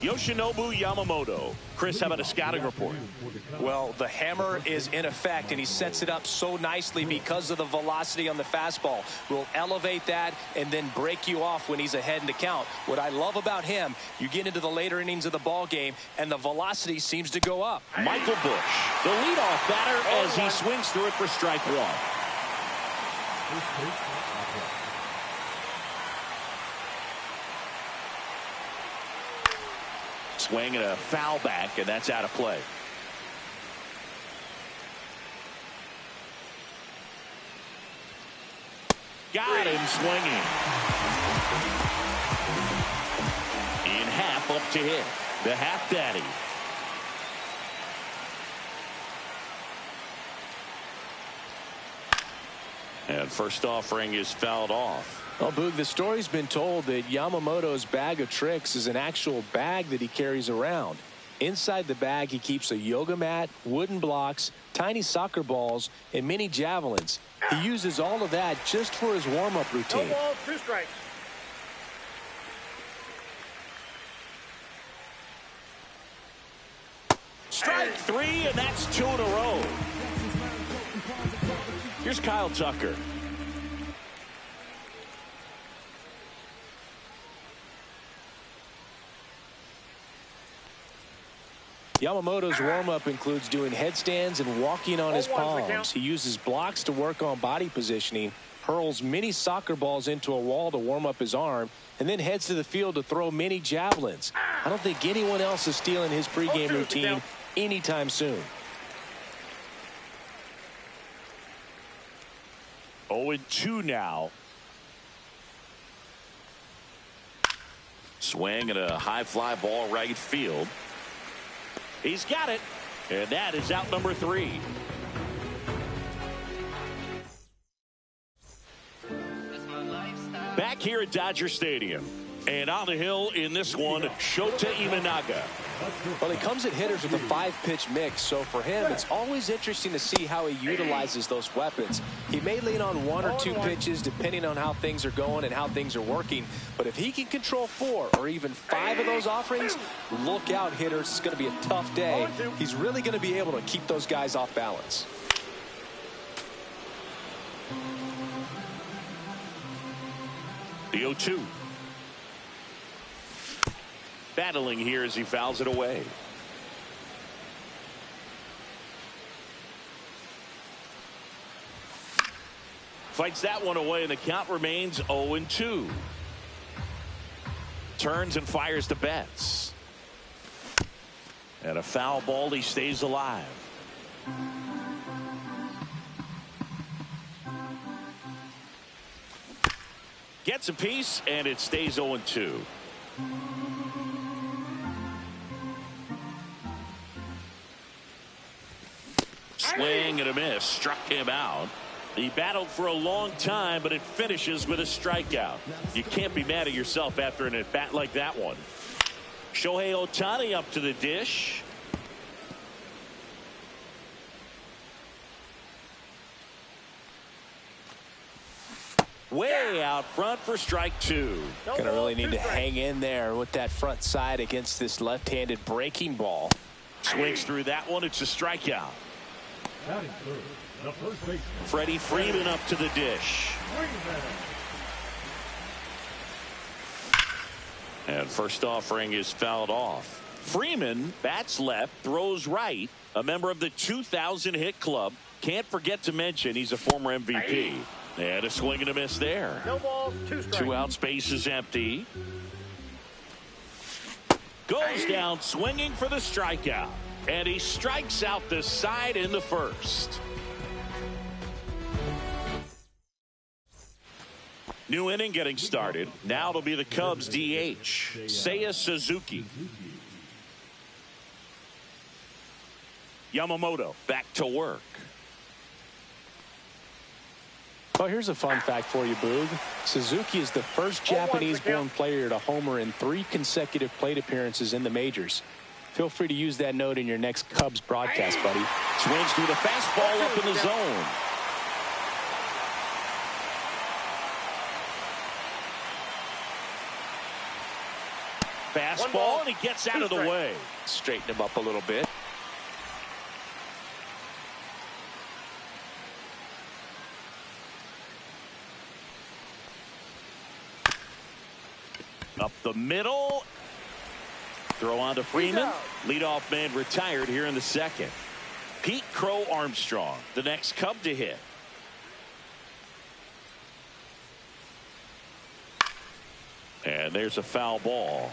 Yoshinobu Yamamoto. Chris, how about a scouting report? Well, the hammer is in effect, and he sets it up so nicely because of the velocity on the fastball. Will elevate that and then break you off when he's ahead in the count. What I love about him, you get into the later innings of the ball game, and the velocity seems to go up. Michael Busch, the leadoff batter, as he swings through it for strike one. Swing and a foul back, and that's out of play. Got him swinging. In half up to hit. The half daddy. And first offering is fouled off. Well, Boog, the story's been told that Yamamoto's bag of tricks is an actual bag that he carries around. Inside the bag, he keeps a yoga mat, wooden blocks, tiny soccer balls, and mini javelins. He uses all of that just for his warm-up routine. No balls, 2 strikes. Strike 3, and that's 2 in a row. Here's Kyle Tucker. Yamamoto's warm-up includes doing headstands and walking on his palms. He uses blocks to work on body positioning, hurls mini soccer balls into a wall to warm up his arm, and then heads to the field to throw mini javelins. I don't think anyone else is stealing his pregame routine anytime soon. 0-2 now. Swing and a high fly ball right field. He's got it, and that is out number 3. Back here at Dodger Stadium, and on the hill in this one, Shota Imanaga. Well, he comes at hitters with a 5-pitch mix, so for him, it's always interesting to see how he utilizes those weapons. He may lean on 1 or 2 pitches depending on how things are going and how things are working, but if he can control 4 or even 5 of those offerings, look out, hitters. It's going to be a tough day. He's really going to be able to keep those guys off balance. The 0-2. Battling here as he fouls it away. Fights that one away, and the count remains 0-2. Turns and fires to Betts. And a foul ball, he stays alive. Gets a piece, and it stays 0-2. Swing and a miss. Struck him out. He battled for a long time, but it finishes with a strikeout. You can't be mad at yourself after an at-bat like that one. Shohei Ohtani up to the dish. Way out front for strike 2. Going to really need to hang in there with that front side against this left-handed breaking ball. Swings through that one. It's a strikeout. Freddie Freeman up to the dish. And first offering is fouled off. Freeman bats left, throws right. A member of the 2000 hit club. Can't forget to mention he's a former MVP. And a swing and a miss there. No balls, 2 strikes. 2 out, space is empty. Goes down swinging for the strikeout. And he strikes out the side in the first. New inning getting started. Now it'll be the Cubs DH, Seiya Suzuki. Yamamoto back to work. Well, here's a fun fact for you, Boog. Suzuki is the first Japanese-born player to homer in 3 consecutive plate appearances in the majors. Feel free to use that note in your next Cubs broadcast, buddy. Swings through the fastball up in the zone. Fastball, and he gets out of the way. Straighten him up a little bit. Up the middle. Throw on to Freeman. Leadoff man retired here in the second. Pete Crow Armstrong, the next Cub to hit. And there's a foul ball.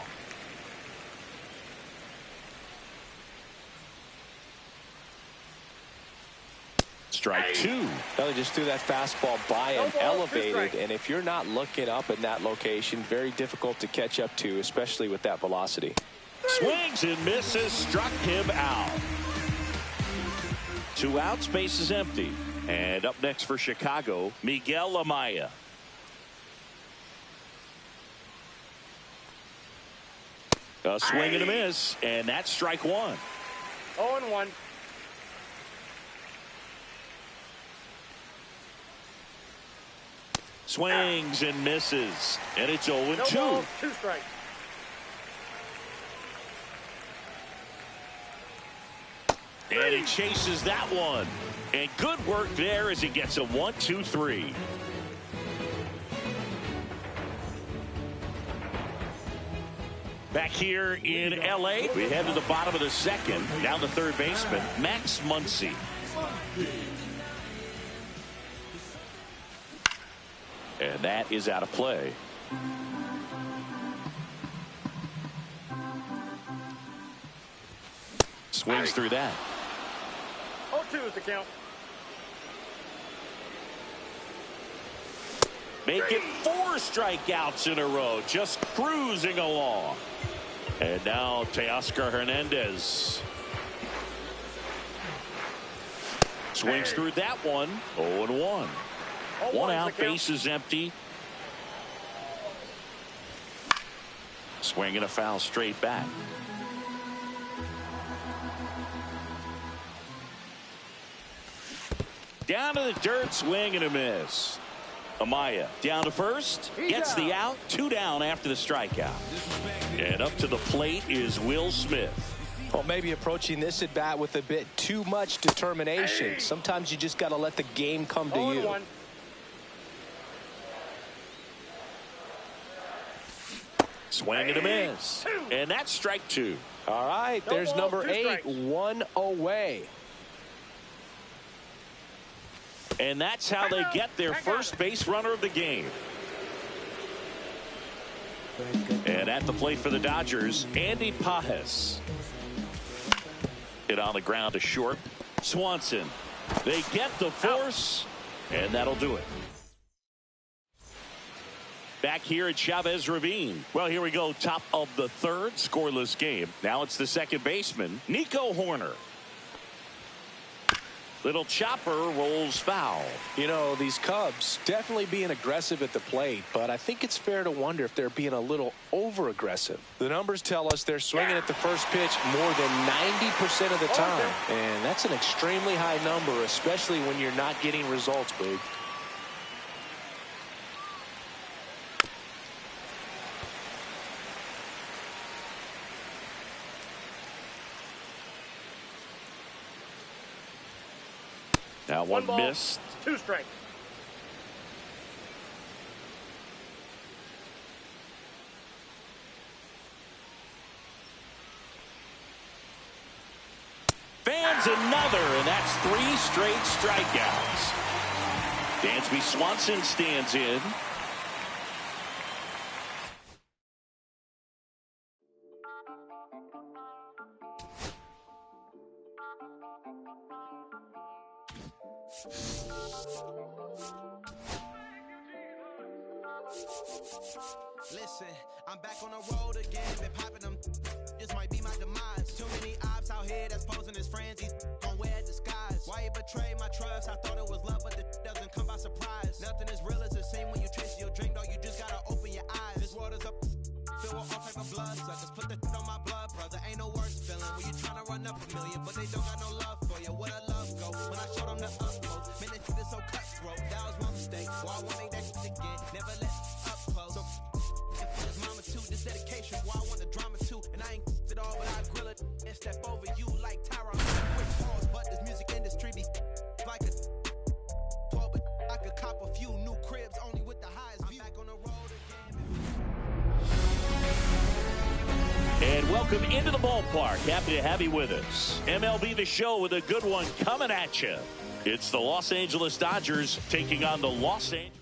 Strike two. Well, they just threw that fastball by him, elevated, and if you're not looking up in that location, very difficult to catch up to, especially with that velocity. Swings and misses, struck him out. 2 outs, base is empty. And up next for Chicago, Miguel Amaya. A swing and a miss, and that's strike one. 0-1. Swings and misses, and it's 0-2. No ball, 2 strikes. And he chases that one. And good work there as he gets a 1-2-3. Back here in L.A., we head to the bottom of the second. Down the third baseman, Max Muncy. And that is out of play. Swings through that. 0-2 is the count. Make it 4 strikeouts in a row, just cruising along. And now Teoscar Hernandez. Swings through that one. 0-1. 1 out, base is empty. Swing and a foul straight back. Down to the dirt, swing and a miss. Amaya down to first, gets the out, 2 down after the strikeout. And up to the plate is Will Smith. Well, maybe approaching this at bat with a bit too much determination. Sometimes you just got to let the game come to you. 0-1. Swing and a miss. And that's strike 2. All right, there's number 8, 1 away. And that's how they get their first base runner of the game. And at the plate for the Dodgers, Andy Pages. Hit on the ground to short. Swanson. They get the force, and that'll do it. Back here at Chavez Ravine. Well, here we go. Top of the third, scoreless game. Now it's the second baseman, Nico Horner. Little chopper rolls foul. You know, these Cubs definitely being aggressive at the plate, but I think it's fair to wonder if they're being a little over-aggressive. The numbers tell us they're swinging at the first pitch more than 90% of the time, and that's an extremely high number, especially when you're not getting results, Boog. Now one ball, missed. 2 strikes. Fans another, and that's 3 straight strikeouts. Dansby Swanson stands in. Listen, I'm back on the road again, been popping them. This might be my demise. Too many ops out here that's posing as friends. These gon' wear disguise. Why you betray my trust? I thought it was love, but the doesn't come by surprise. Nothing is real as it seems when you chase your dream, dog. You just gotta open your eyes. This world is up, filled with all type of blood suckers. Put the on my blood, brother. Ain't no worse feeling when you tryna run up a million, but they don't got no love for you. Where the love go? When I showed them the utmost, man, that shit is so cutthroat. That was my mistake. Why I won't make that shit again? Never let up close. So his mama too, this dedication motion. Boy, I want the drama too. And I ain't it all, but I grill it and step over you like Tyron. Quick pause, but this music industry be like a 12, but I could cop a few new cribs only with the highest view. I'm back on the road again. And welcome into the ballpark. Happy to have you with us. MLB The Show with a good one coming at you. It's the Los Angeles Dodgers taking on the Los Angeles.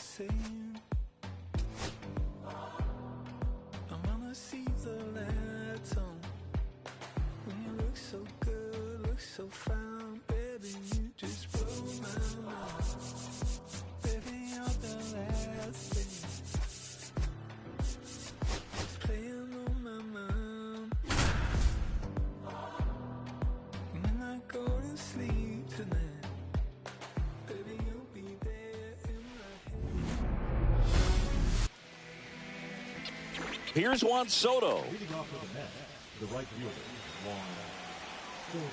Same. I wanna see the lights on. When you look so good, look so fine, baby, you just blow my mind. Baby, you're the last thing that's playing on my mind. When I go to sleep tonight, baby, you'll be there in my Here's Juan Soto. Leading off with the net, the right fielder, Juan Soto.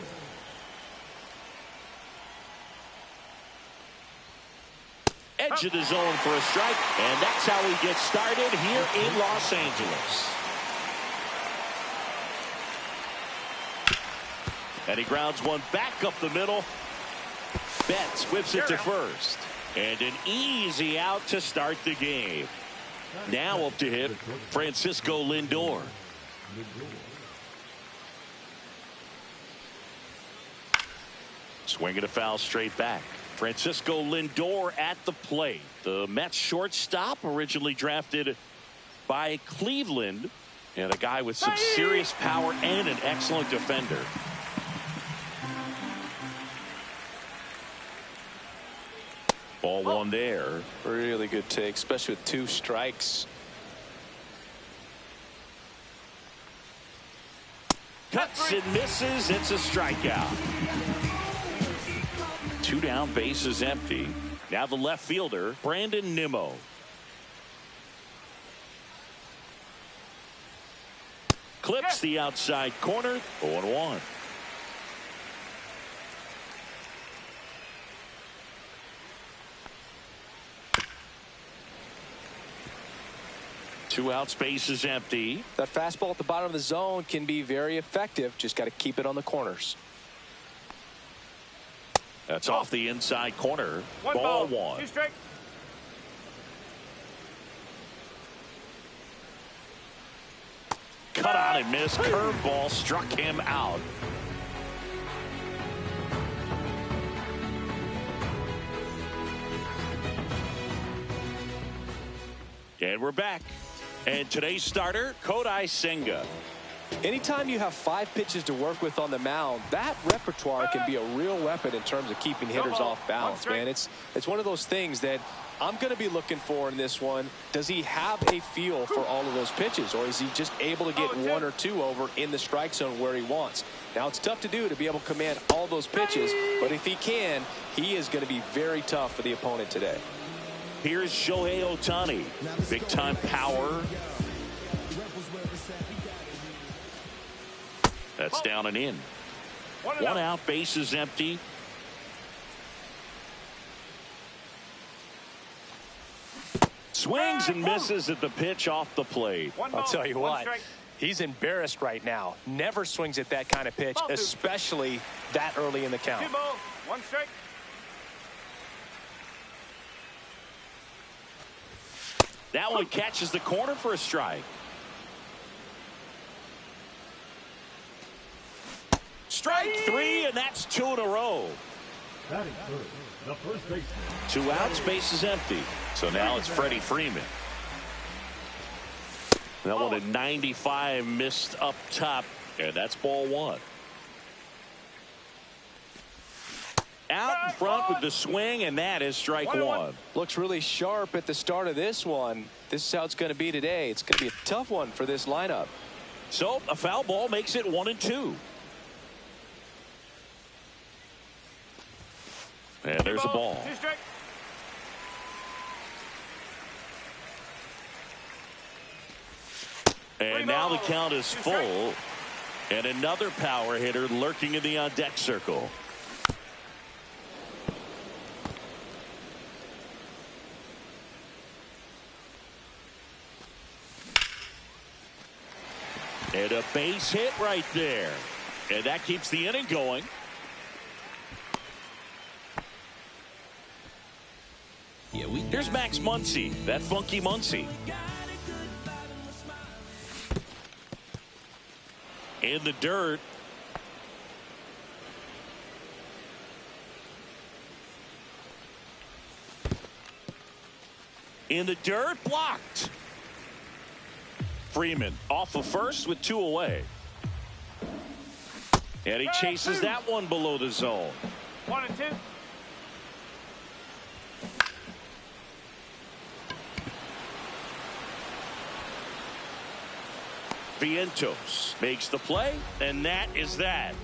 Edge of the zone for a strike, and that's how we get started here in Los Angeles. And he grounds one back up the middle. Betts whips it to first. And an easy out to start the game. Now up to hit Francisco Lindor. Swinging a foul straight back. Francisco Lindor at the plate. The Mets shortstop, originally drafted by Cleveland, and a guy with some serious power and an excellent defender. Ball one there. Really good take, especially with 2 strikes. Cuts and misses. It's a strikeout. 2 down, bases empty. Now the left fielder, Brandon Nimmo. Clips the outside corner. 0-1. Two outs, bases empty. That fastball at the bottom of the zone can be very effective. Just got to keep it on the corners. That's off the inside corner. Ball one. 2 strike. Cut on and miss. Curveball struck him out. And we're back. And today's starter, Kodai Senga. Anytime you have 5 pitches to work with on the mound, that repertoire can be a real weapon in terms of keeping hitters off balance, man. It's one of those things that I'm going to be looking for in this one. Does he have a feel for all of those pitches, or is he just able to get 1 or 2 over in the strike zone where he wants? Now, it's tough to do to be able to command all those pitches, but if he can, he is going to be very tough for the opponent today. Here's Shohei Ohtani. Big time power. That's down and in. 1 out, bases empty. Swings and misses at the pitch off the plate. I'll tell you what, he's embarrassed right now. Never swings at that kind of pitch, especially that early in the count. 2 balls, 1 strike. That one catches the corner for a strike. Strike 3, and that's 2 in a row. Batting third, the first baseman. 2 outs, bases empty. So now it's Freddie Freeman. That one at 95 missed up top, and that's ball 1. Out in front with the swing, and that is strike 1. Looks really sharp at the start of this one. This is how it's going to be today. It's going to be a tough one for this lineup. So a foul ball makes it 1-2. And there's a ball. And now the count is full. And another power hitter lurking in the on-deck circle. And a base hit right there. And that keeps the inning going. Here's Max Muncy, that funky Muncy. In the dirt. In the dirt, blocked. Freeman off of first with 2 away. And he chases that one below the zone. 1 and 2. Vientos makes the play, and that is that.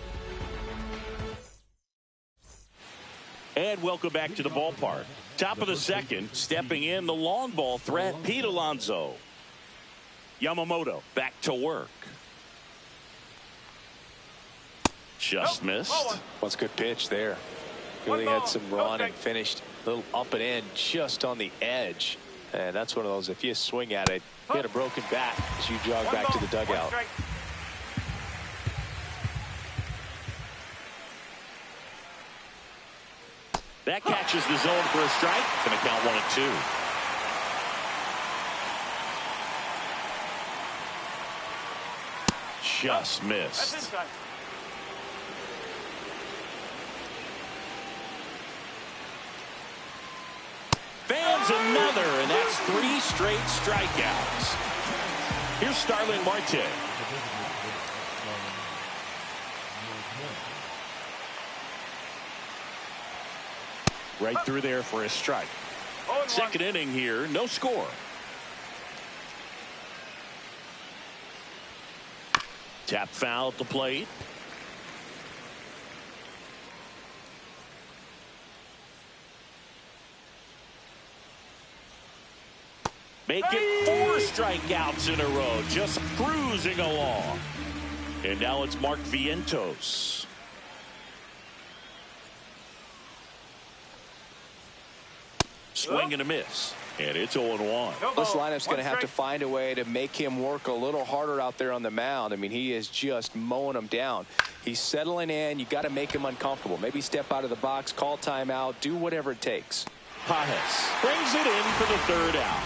And welcome back to the ballpark. Top of the second, stepping in the long ball threat, Pete Alonso. Yamamoto back to work. Just missed. That's a good pitch there. Really had some run and finished a little up and in just on the edge. And that's one of those, if you swing at it, you get a broken bat as you jog back to the dugout. That catches the zone for a strike. Going to count 1 and 2. Just missed. Fans another, and that's 3 straight strikeouts. Here's Starling Marte. Right through there for a strike. Second inning here, no score. Tap foul at the plate. Make it 4 strikeouts in a row, just cruising along. And now it's Mark Vientos. Swing and a miss. And it's 0-1. This lineup's going to have to find a way to make him work a little harder out there on the mound. I mean, he is just mowing them down. He's settling in. You got to make him uncomfortable. Maybe step out of the box, call timeout, do whatever it takes. Pajes brings it in for the 3rd out.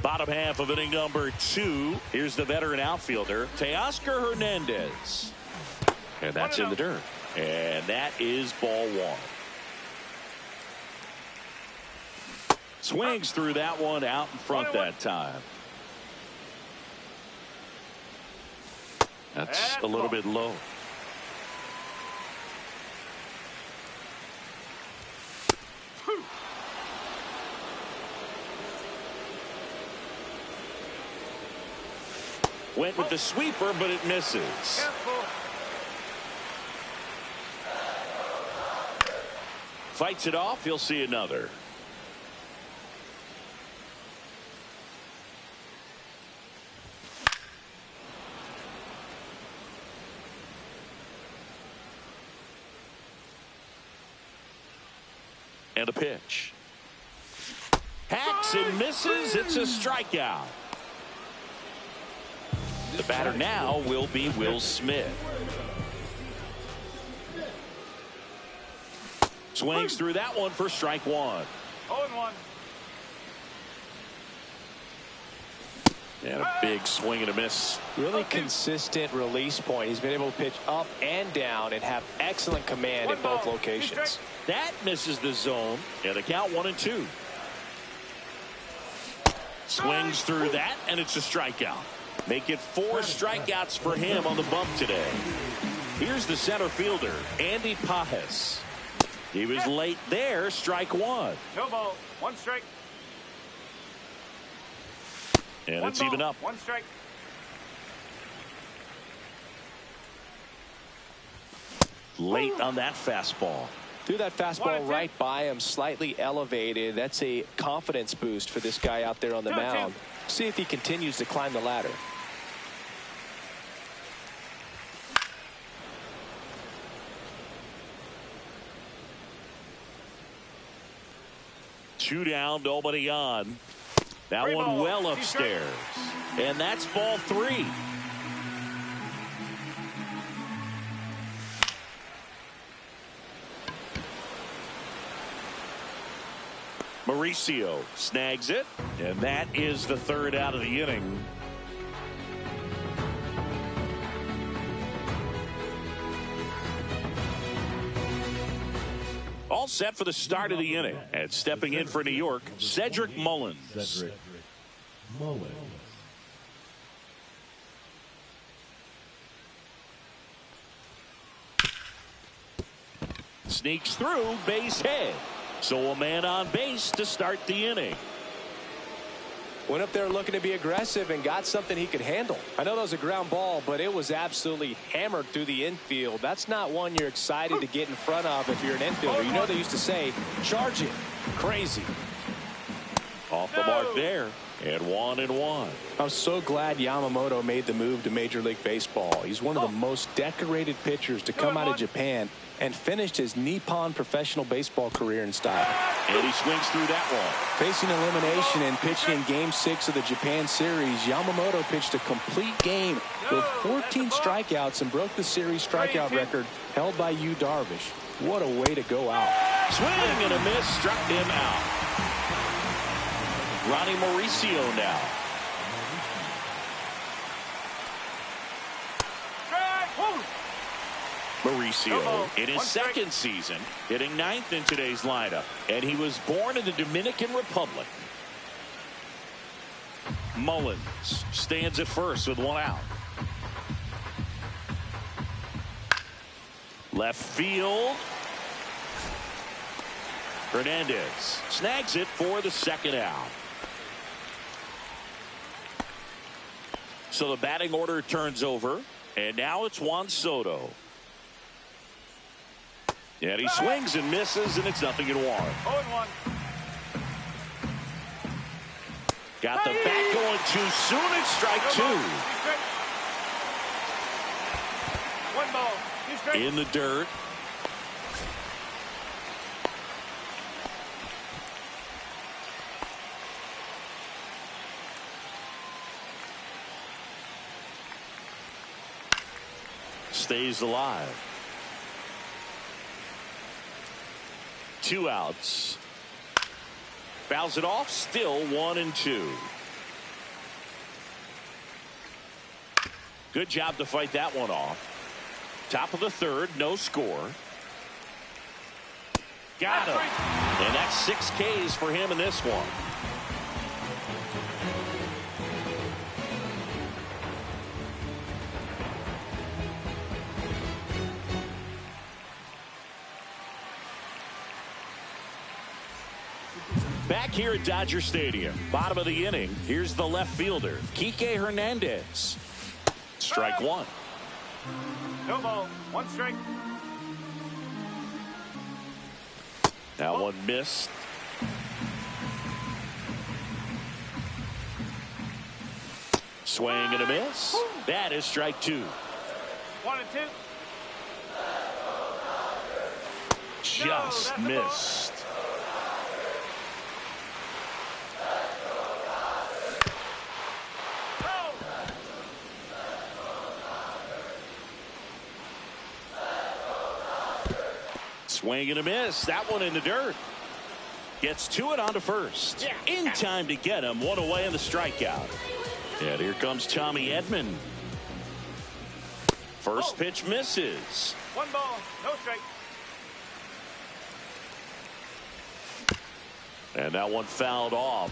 Bottom half of inning number 2. Here's the veteran outfielder, Teoscar Hernandez. And that's in the dirt. And that is ball 1. Swings through that one out in front that time. That's a little bit low. Went with the sweeper, but it misses. Fights it off. He'll see another. And a pitch. Hacks and misses. It's a strikeout. The batter now will be Will Smith. Swings through that one for strike 1. 0-1. And a big swing and a miss. Really consistent release point. He's been able to pitch up and down and have excellent command in both locations. That misses the zone. And the count 1 and 2. Swings through that, and it's a strikeout. Make it 4 strikeouts for him on the bump today. Here's the center fielder, Andy Pajes. He was late there, strike 1. No ball, 1 strike. And it's even up. 1 strike. late on that fastball. Threw that fastball right by him, slightly elevated. That's a confidence boost for this guy out there on the mound. See if he continues to climb the ladder. Two down, nobody on. That one well upstairs. And that's ball 3. Mauricio snags it, and that is the 3rd out of the inning. All set for the start of the inning. And stepping in for New York, Cedric Mullins. Cedric Mullins. Sneaks through, base hit. So a man on base to start the inning. Went up there looking to be aggressive and got something he could handle. I know that was a ground ball, but it was absolutely hammered through the infield. That's not one you're excited to get in front of if you're an infielder. You know they used to say, charge it. Crazy. Off the mark there. And 1-1. I'm so glad Yamamoto made the move to Major League Baseball. He's one of the most decorated pitchers to come out of Japan and finished his Nippon professional baseball career in style. And he swings through that one. Facing elimination and pitching in Game 6 of the Japan series, Yamamoto pitched a complete game with 14 strikeouts and broke the series strikeout record held by Yu Darvish. What a way to go out. Swing and a miss, struck him out. Ronnie Mauricio now. Mauricio in his second season, hitting 9th in today's lineup, and he was born in the Dominican Republic. Mullins stands at first with 1 out. Left field. Hernandez snags it for the 2nd out. So the batting order turns over, and now it's Juan Soto. And he swings and misses, and it's 0-1. 0-1. Got the bat going too soon. It's strike 2. 1 ball, 2 strikes. In the dirt. Stays alive. 2 outs. Fouls it off. Still 1-2. Good job to fight that one off. Top of the 3rd. No score. Got him. And that's 6 Ks for him in this one. Back here at Dodger Stadium, bottom of the inning, here's the left fielder, Kike Hernandez. Strike 1. No ball, 1 strike. That one missed. Swing and a miss. That is strike 2. 1 and 2. Just missed. Swing and a miss. That one in the dirt. Gets to it onto first. In time to get him. 1 away in the strikeout. And here comes Tommy Edman. First pitch misses. 1 ball, no strike. And that one fouled off.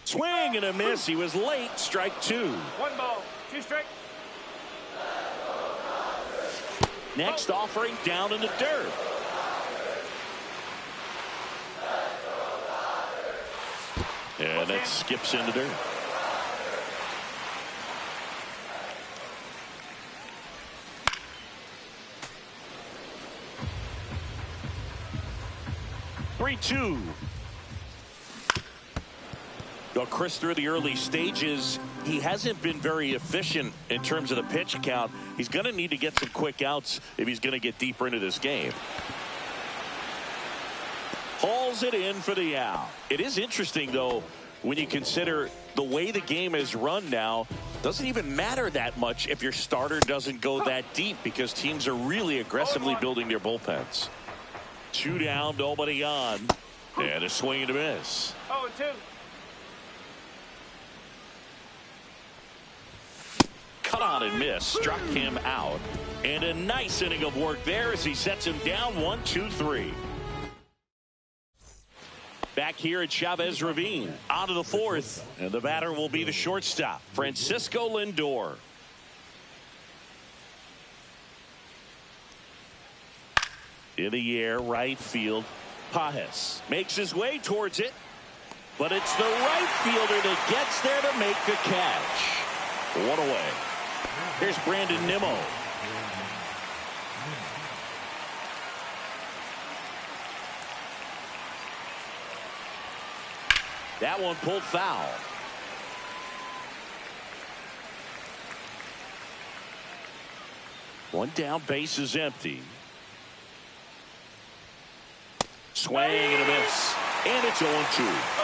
Swing and a miss. He was late. Strike 2. 1 ball, 2 strikes. Next offering down in the dirt. And that skips in the dirt. 3-2. Well, Chris, through the early stages, he hasn't been very efficient in terms of the pitch count. He's going to need to get some quick outs if he's going to get deeper into this game. Hauls it in for the out. It is interesting, though, when you consider the way the game is run now. Doesn't even matter that much if your starter doesn't go that deep, because teams are really aggressively building their bullpens. 2 down, nobody on, and a swing and a miss. 0-2. Cut on and miss, struck him out, and a nice inning of work there as he sets him down 1-2-3. Back here at Chavez Ravine, on to the 4th, and the batter will be the shortstop, Francisco Lindor. In the air, right field, Pajes makes his way towards it, but it's the right fielder that gets there to make the catch. One away. Here's Brandon Nimmo. That one pulled foul. One down, base is empty. Swing and a miss. And it's 0-2.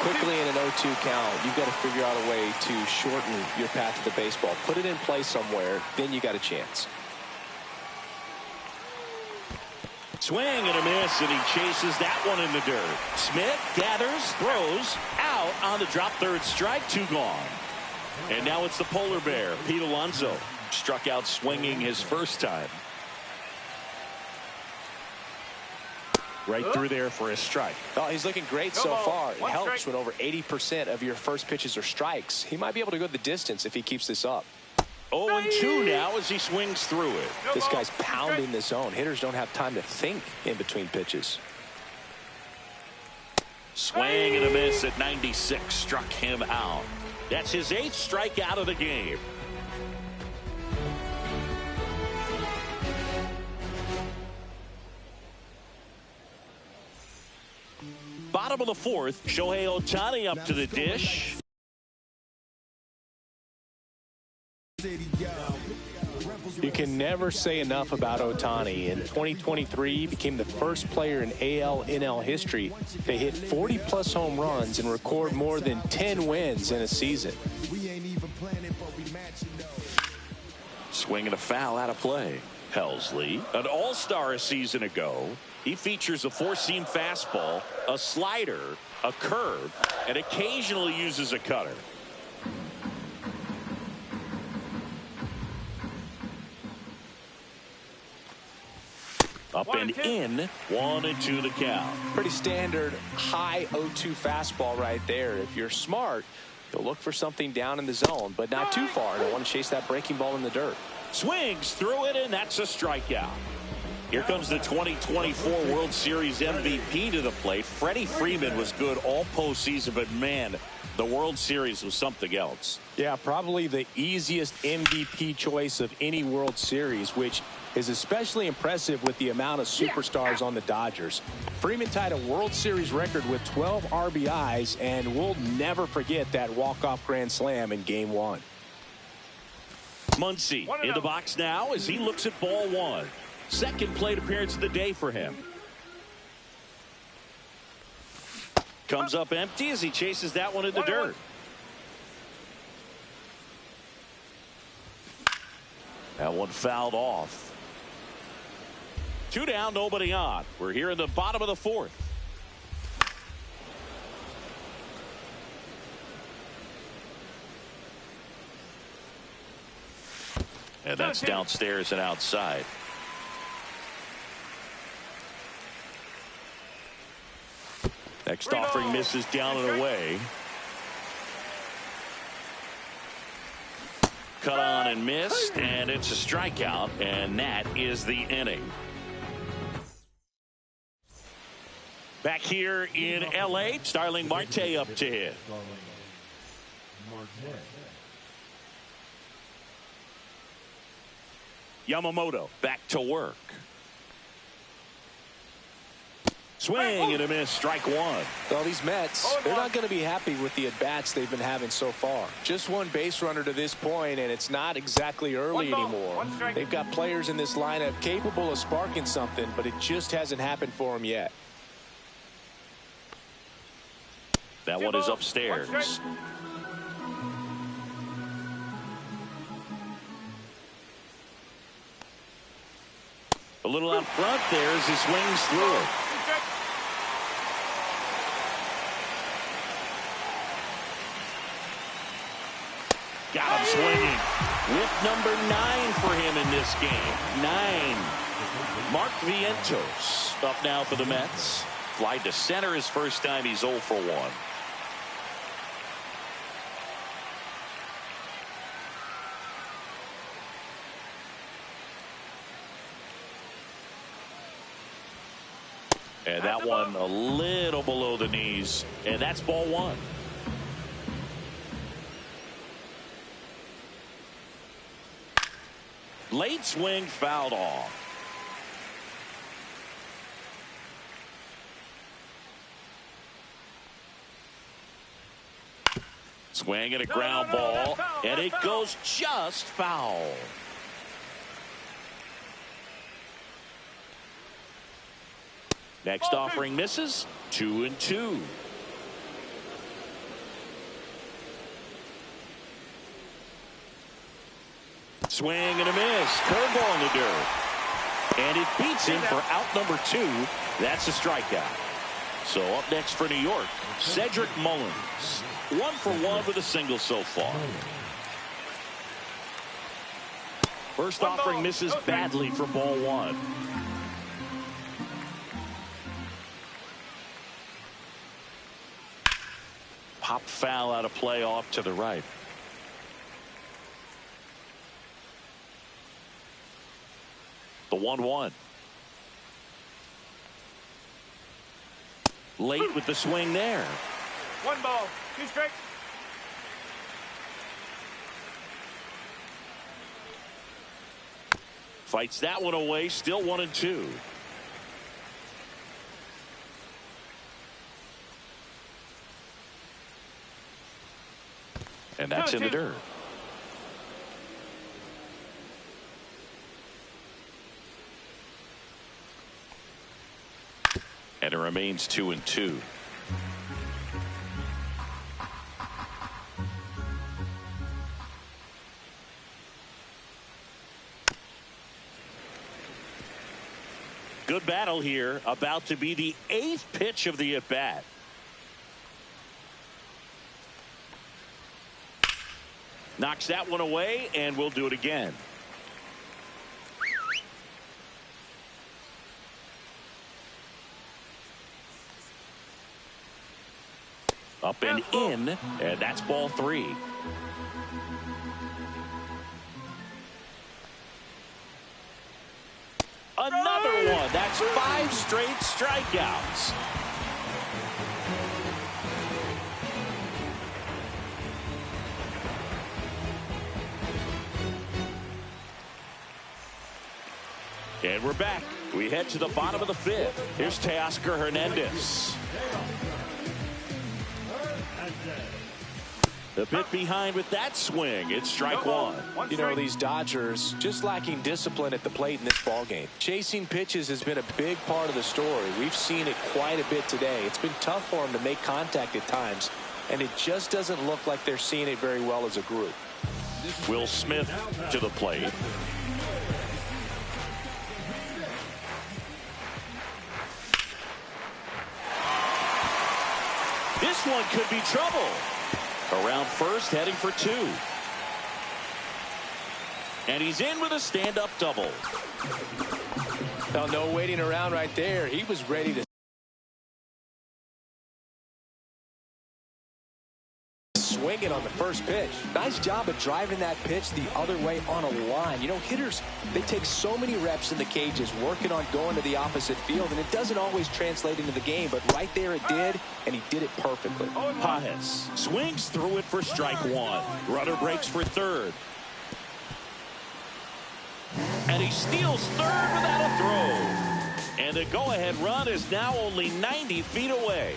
Quickly in an 0-2 count, you've got to figure out a way to shorten your path to the baseball. Put it in play somewhere, then you got a chance. Swing and a miss, and he chases that one in the dirt. Smith gathers, throws, out on the drop, third strike, 2 gone. And now it's the polar bear, Pete Alonso. Struck out swinging his first time. Right through there for a strike. Oh, he's looking great so far. It helps when over 80% of your first pitches are strikes. He might be able to go the distance if he keeps this up. 0-2 now as he swings through it. This guy's pounding the zone. Hitters don't have time to think in between pitches. Swing and a miss at 96. Struck him out. That's his 8th strikeout of the game. Bottom of the 4th, Shohei Ohtani up to the dish. You can never say enough about Ohtani. In 2023, he became the first player in AL/NL history to hit 40-plus home runs and record more than 10 wins in a season. Swing and a foul out of play. Helsley, an all-star a season ago. He features a 4-seam fastball, a slider, a curve, and occasionally uses a cutter. Up and in, 1-2 the count. Pretty standard high 0-2 fastball right there. If you're smart, you'll look for something down in the zone, but not too far. Don't want to chase that breaking ball in the dirt. Swings through it, and that's a strikeout. Here comes the 2024 World Series MVP to the plate. Freddie Freeman was good all postseason, but man, the World Series was something else. Yeah, probably the easiest MVP choice of any World Series, which is especially impressive with the amount of superstars on the Dodgers. Freeman tied a World Series record with 12 RBIs, and we'll never forget that walk-off grand slam in Game 1. Muncy in the box now as he looks at ball 1. Second plate appearance of the day for him. Comes up empty as he chases that one in the dirt. That one fouled off. 2 down, nobody on. We're here in the bottom of the 4th. And that's downstairs and outside. Next offering misses down and away. Cut on and missed, and it's a strikeout, and that is the inning. Back here in L.A., Starling Marte up to hit. Yamamoto back to work. Swing and a miss, strike one. Well, these Mets, they're not going to be happy with the at-bats they've been having so far. Just one base runner to this point, and it's not exactly early anymore. They've got players in this lineup capable of sparking something, but it just hasn't happened for them yet. That one is upstairs. A little out front there as he swings through it. Got him swinging. With number 9 for him in this game. 9. Mark Vientos up now for the Mets. Fly to center his first time. He's 0 for 1. And that one a little below the knees. And that's ball 1. Late swing fouled off. Swing and a ground ball. And it goes just foul. Next offering misses. 2-2. Swing and a miss. Curveball in the dirt. And it beats him for out number 2. That's a strikeout. So up next for New York, Cedric Mullins. 1 for 1 with a single so far. First offering misses badly for ball 1. Pop foul out of play off to the right. The 1-1. Late with the swing there. 1 ball, 2 strikes. Fights that one away. Still 1-2. And that's in the dirt. And it remains 2-2. Good battle here. About to be the 8th pitch of the at-bat. Knocks that one away, and we'll do it again. Up and in, and that's ball 3. Another one. That's 5 straight strikeouts. And we're back. We head to the bottom of the 5th. Here's Teoscar Hernandez. The bit behind with that swing. It's strike 1. You know, these Dodgers just lacking discipline at the plate in this ballgame. Chasing pitches has been a big part of the story. We've seen it quite a bit today. It's been tough for them to make contact at times, and it just doesn't look like they're seeing it very well as a group. Will Smith to the plate. This one could be trouble. Around first, heading for 2. And he's in with a stand-up double. Now, no waiting around right there. He was ready to swing it on the first pitch. Nice job of driving that pitch the other way on a line. You know, hitters, they take so many reps in the cages working on going to the opposite field, and it doesn't always translate into the game, but right there it did, and he did it perfectly. Pages swings through it for strike 1. Runner breaks for 3rd. And he steals 3rd without a throw. And the go-ahead run is now only 90 feet away.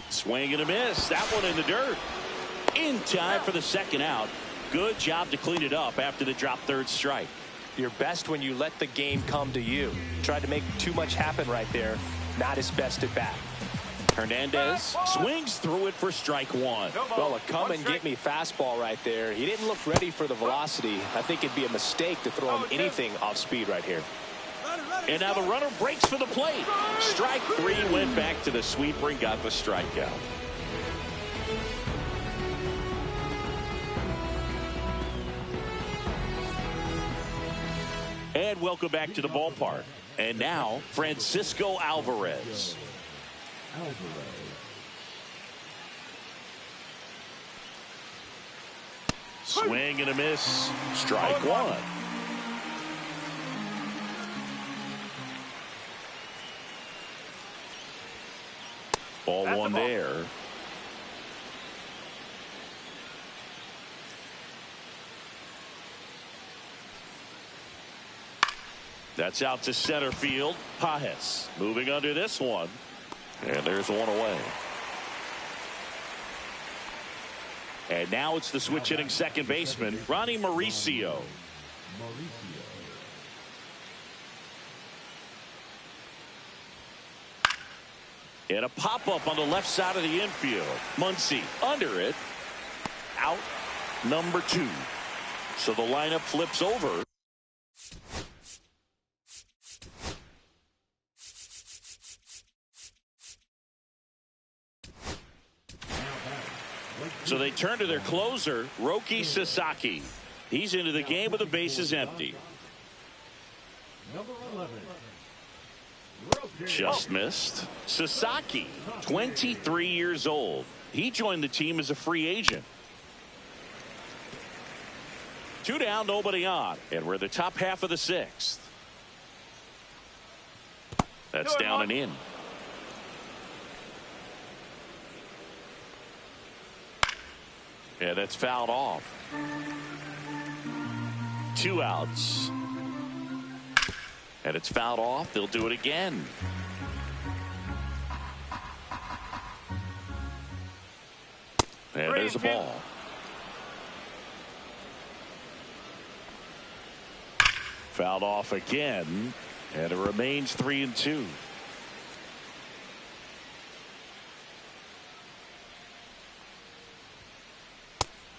Swing and a miss. That one in the dirt. In time for the second out. Good job to clean it up after the drop third strike. You're best when you let the game come to you. Tried to make too much happen right there. Not his best at bat. Hernandez swings through it for strike one. Well, a come-and-get-me fastball right there. He didn't look ready for the velocity. I think it'd be a mistake to throw him anything off speed right here. And now the runner breaks for the plate. Strike three, went back to the sweeper and got the strikeout. And welcome back to the ballpark. And now, Francisco Alvarez. Swing and a miss. Strike one. Ball one there. That's out to center field. Pajes moving under this one. And there's one away. And now it's the switch hitting second baseman, Ronnie Mauricio. And a pop-up on the left side of the infield. Muncy under it. Out number two. So the lineup flips over. So they turn to their closer, Roki Sasaki. He's into the game with the bases empty. Number 11. Just missed. Sasaki, 23 years old. He joined the team as a free agent. Two down, nobody on. And we're the top half of the sixth. That's down and in. Yeah, that's fouled off. Two outs. And it's fouled off. They'll do it again. And there's a ball. Fouled off again. And it remains 3-2.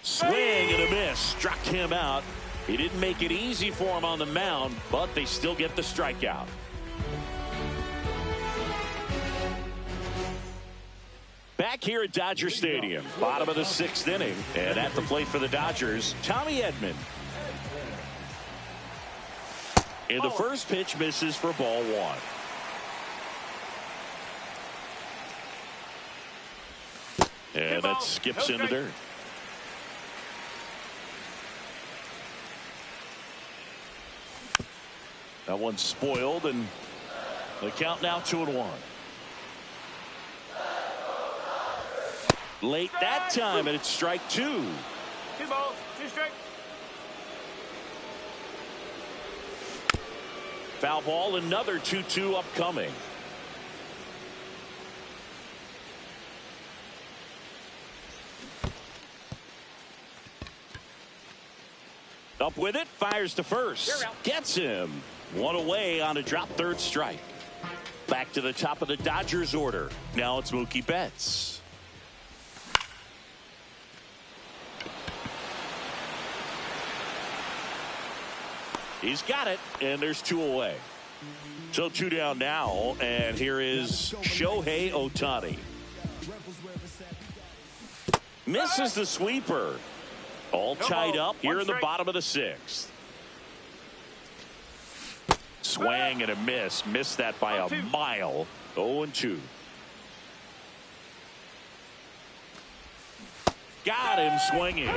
Swing and a miss. Struck him out. He didn't make it easy for him on the mound, but they still get the strikeout. Back here at Dodger Stadium, bottom of the sixth inning, and at the plate for the Dodgers, Tommy Edman. And the first pitch misses for ball one. And that skips in the dirt. That one's spoiled, and the count now 2-1. Late that time, and it's strike two. 2 balls, 2 strikes. Foul ball, another 2-2 upcoming. Up with it, fires to first. Gets him. One away on a drop third strike. Back to the top of the Dodgers order. Now it's Mookie Betts. He's got it, and there's 2 away. So 2 down now, and here is Shohei Ohtani. Misses the sweeper. All tied up here in the bottom of the sixth. Swing and a miss. Missed that by a mile. 0-2. Got him swinging.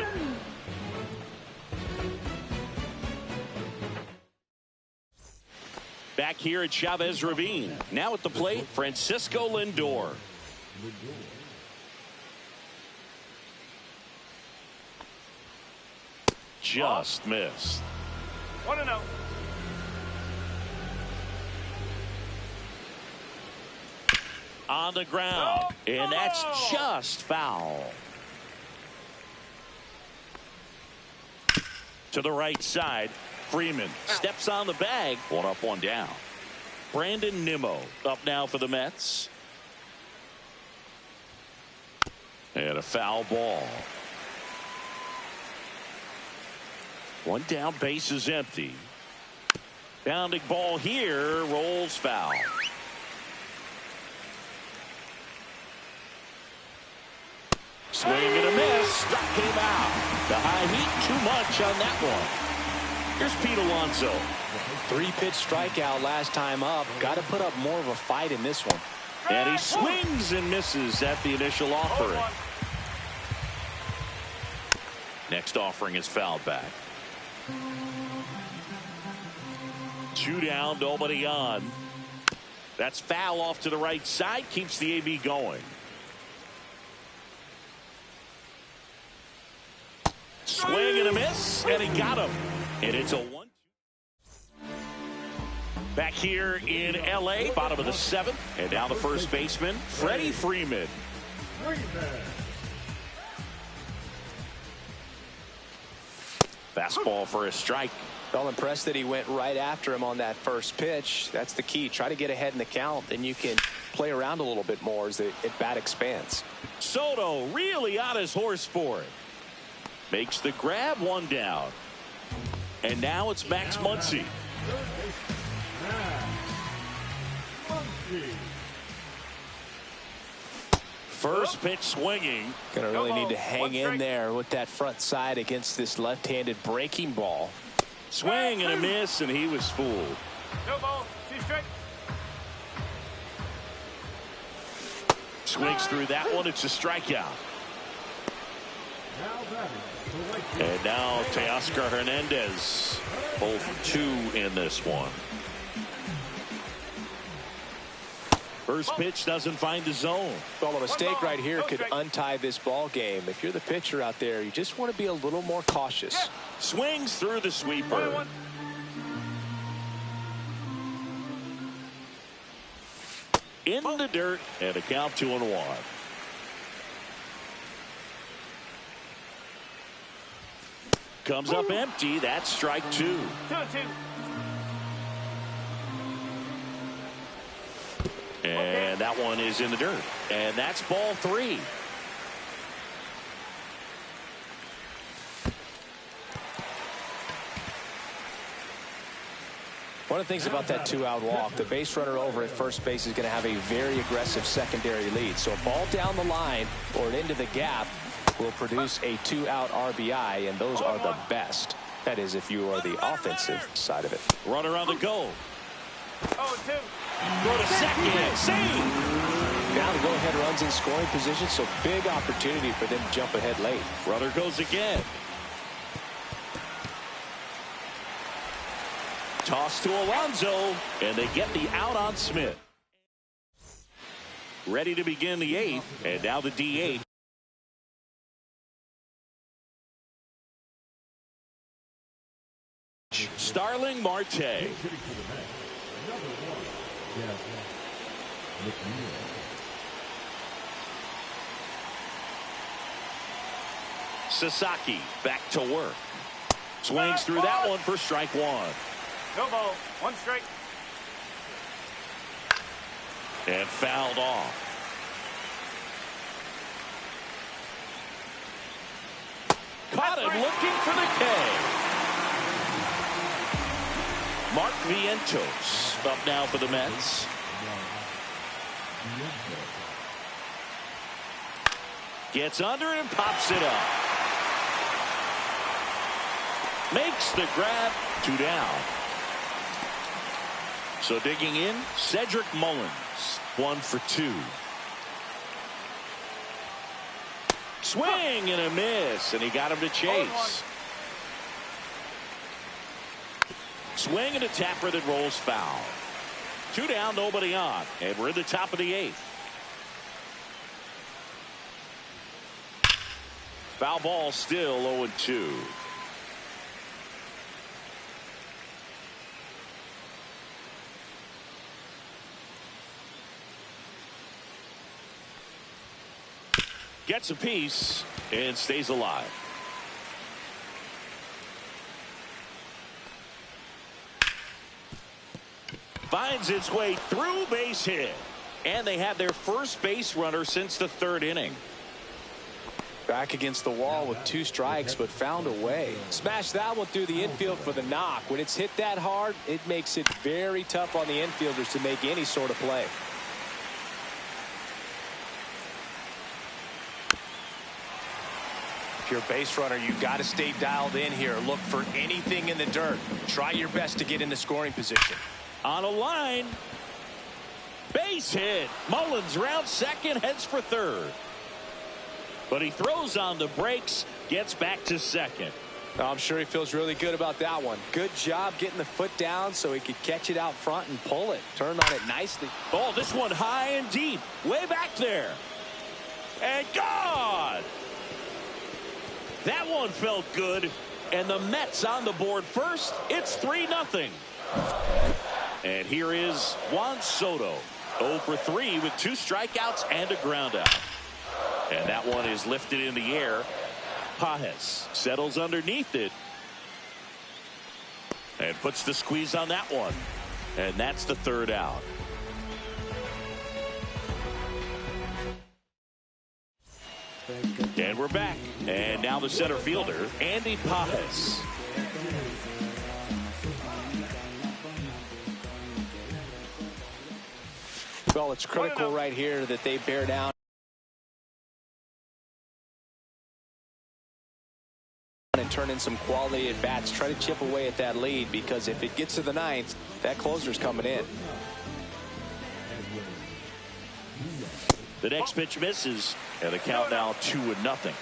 Back here at Chavez Ravine. Now at the plate, Francisco Lindor. Just missed. 1-0. on the ground, and that's just foul. To the right side, Freeman steps on the bag. 1 up, 1 down. Brandon Nimmo up now for the Mets. And a foul ball. 1 down, base is empty. Bounding ball here, rolls foul. Swing and a miss, struck him out. The high heat, too much on that one. Here's Pete Alonso. 3-pitch strikeout last time up. Got to put up more of a fight in this one. And he swings and misses at the initial offering. Next offering is fouled back. 2 down, nobody on. That's foul off to the right side, keeps the AB going. Swing and a miss, and he got him. And it's a 1-2. Back here in L.A., bottom of the 7th, and now the first baseman, Freddie Freeman. Fastball for a strike. Well, impressed that he went right after him on that first pitch. That's the key. Try to get ahead in the count, then you can play around a little bit more as the at-bat expands. Soto really on his horse for it. Makes the grab, 1 down. And now it's Max Muncy. First pitch swinging. Gonna really need to hang in there with that front side against this left-handed breaking ball. Swing and a miss, and he was fooled. No ball, 2 strike. Swings through that one. It's a strikeout. And now Teoscar Hernandez. 0 for 2 in this one. First pitch doesn't find the zone. Well, a mistake right here could untie this ball game. If you're the pitcher out there, you just want to be a little more cautious. Swings through the sweeper. In the dirt, and a count 2-1. Comes up empty. That's strike 2. 2-2. And that one is in the dirt. And that's ball 3. One of the things about that 2-out walk, the base runner over at first base is going to have a very aggressive secondary lead. So a ball down the line or into the gap will produce a 2-out RBI, and those are the best. That is, if you are the offensive side of it. Runner on the go. 0-2. Throw to second. Save. Now the go-ahead runs in scoring position, so big opportunity for them to jump ahead late. Runner goes again. Toss to Alonso, and they get the out on Smith. Ready to begin the 8th, and now the DH. Starling Marte. Sasaki back to work. Swings through that one for strike 1. No ball, 1 strike. And fouled off. Caught him looking for the K. Mark Vientos up now for the Mets. Gets under it and pops it up. Makes the grab, 2 down. So digging in, Cedric Mullins, 1 for 2. Swing and a miss, and he got him to chase. Swing and a tapper that rolls foul. 2 down, nobody on, and we're in the top of the 8th. Foul ball still 0-2. Gets a piece and stays alive. Finds its way through, base hit. And they have their first base runner since the 3rd inning. Back against the wall with 2 strikes, but found a way. Smashed that one through the infield for the knock. When it's hit that hard, it makes it very tough on the infielders to make any sort of play. If you're a base runner, you've got to stay dialed in here. Look for anything in the dirt. Try your best to get in the scoring position. On a line. Base hit. Mullins rounds second, heads for third. But he throws on the brakes, gets back to second. I'm sure he feels really good about that one. Good job getting the foot down so he could catch it out front and pull it. Turned on it nicely. Oh, this one high and deep. Way back there. And gone. That one felt good. And the Mets on the board first. It's 3-0. And here is Juan Soto. 0 for 3 with 2 strikeouts and a ground out. And that one is lifted in the air. Pajes settles underneath it. And puts the squeeze on that one. And that's the 3rd out. And we're back. And now the center fielder, Andy Pajes. Well, it's critical right here that they bear down and turn in some quality at bats. Try to chip away at that lead, because if it gets to the 9th, that closer's coming in. The next pitch misses, and the count now 2-0.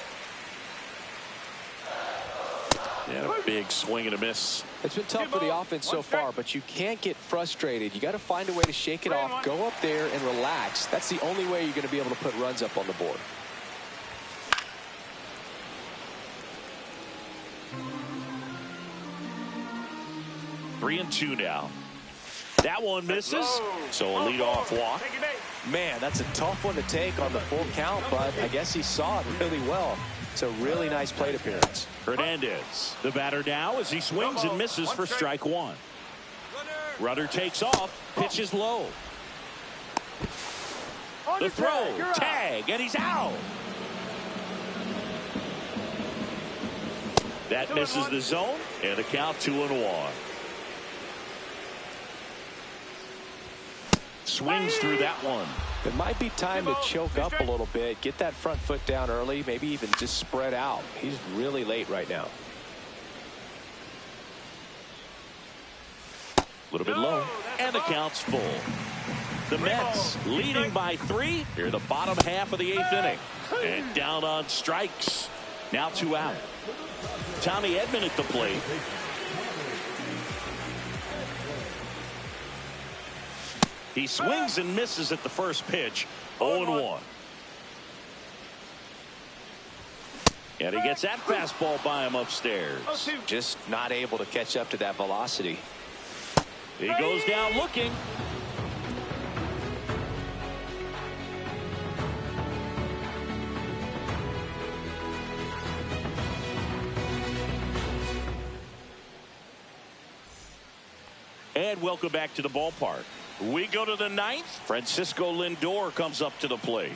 And a big swing and a miss. It's been tough for the offense so far, but you can't get frustrated. You got to find a way to shake it off, go up there and relax. That's the only way you're going to be able to put runs up on the board. Three and 2 now. That one misses, so a leadoff walk. Man, that's a tough one to take on the full count, but I guess he saw it really well. It's a really nice plate appearance. Hernandez, the batter now, as he swings and misses for strike 1. Runner takes off, pitches low. The throw, tag, and he's out. That misses the zone, and the count 2-1. Swings through that one. It might be time to choke up a little bit, get that front foot down early, maybe even just spread out. He's really late right now. A little bit low, and the count's full. The Mets leading by 3 here in the bottom half of the 8th inning. And down on strikes. Now 2 out. Tommy Edman at the plate. He swings and misses at the first pitch. 0-1. And he gets that fastball by him upstairs. Just not able to catch up to that velocity. He goes down looking. And welcome back to the ballpark. We go to the 9th. Francisco Lindor comes up to the plate.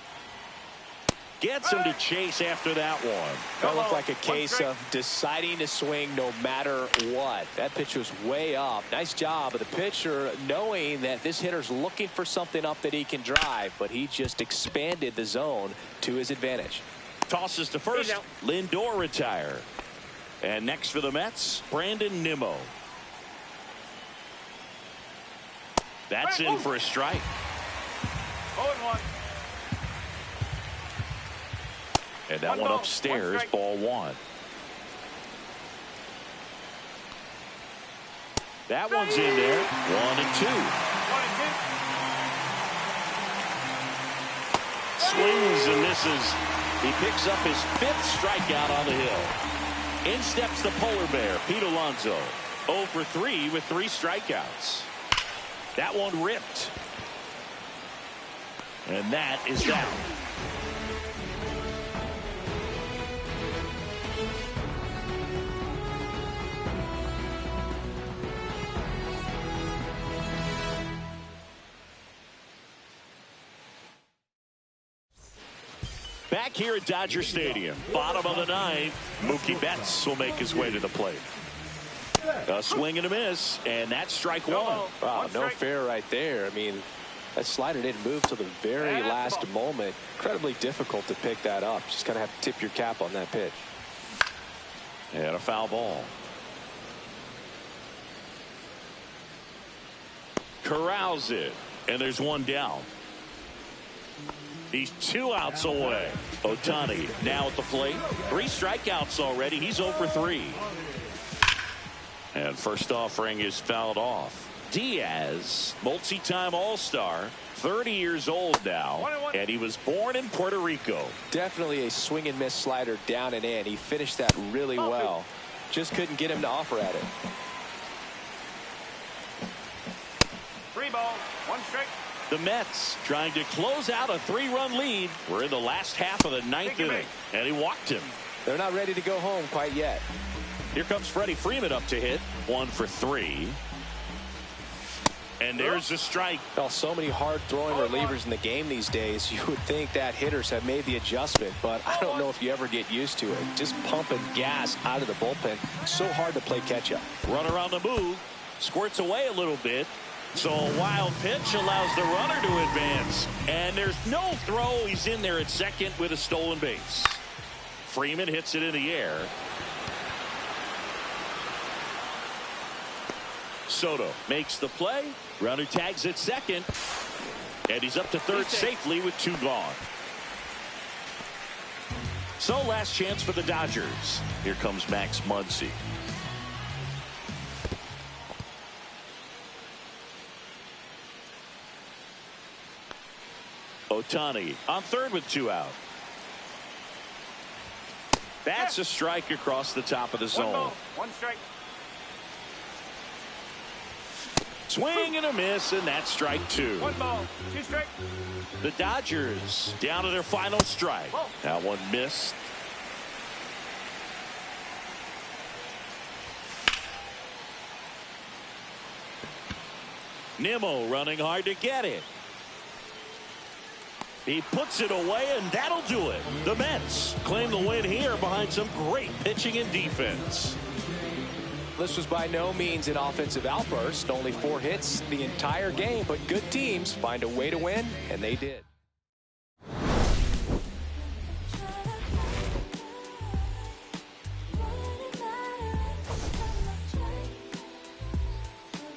Gets him to chase after that one. That looked like a case of deciding to swing no matter what. That pitch was way up. Nice job of the pitcher knowing that this hitter's looking for something up that he can drive, but he just expanded the zone to his advantage. Tosses to first. Lindor retire. And next for the Mets, Brandon Nimmo. That's in for a strike. 0-1. And that one upstairs, ball 1. That one's in there. 1-2. Swings and misses. He picks up his 5th strikeout on the hill. In steps the polar bear, Pete Alonso. 0 for 3 with 3 strikeouts. That one ripped. And that is down. Back here at Dodger Stadium, bottom of the ninth, Mookie Betts will make his way to the plate. A swing and a miss, and that's strike one. Wow, no fair right there. I mean, that slider didn't move till the very last moment. Incredibly difficult to pick that up. Just kind of have to tip your cap on that pitch. And a foul ball. Corrals it, and there's one down. He's 2 outs away. Ohtani now at the plate. 3 strikeouts already. He's 0 for 3. And first offering is fouled off. Diaz, multi-time All-Star, 30 years old now, and he was born in Puerto Rico. Definitely a swing and miss slider down and in. He finished that really well. Just couldn't get him to offer at it. 3 balls, 1 strike. The Mets trying to close out a 3-run lead. We're in the last half of the 9th inning, and he walked him. They're not ready to go home quite yet. Here comes Freddie Freeman up to hit. 1 for 3. And there's a strike. Well, so many hard-throwing relievers in the game these days. You would think that hitters have made the adjustment, but I don't know if you ever get used to it. Just pumping gas out of the bullpen. So hard to play catch-up. Runner on the move. Squirts away a little bit. So a wild pitch allows the runner to advance. And there's no throw. He's in there at second with a stolen base. Freeman hits it in the air. Soto makes the play. Runner tags at second. And he's up to third safely with 2 gone. So last chance for the Dodgers. Here comes Max Muncy. Ohtani on third with 2 out. That's a strike across the top of the zone. 1 ball, 1 strike. Swing and a miss, and that's strike 2. 1 ball, 2 strike. The Dodgers down to their final strike. That one missed. Nimmo running hard to get it. He puts it away, and that'll do it. The Mets claim the win here behind some great pitching and defense. This was by no means an offensive outburst. Only 4 hits the entire game, but good teams find a way to win, and they did.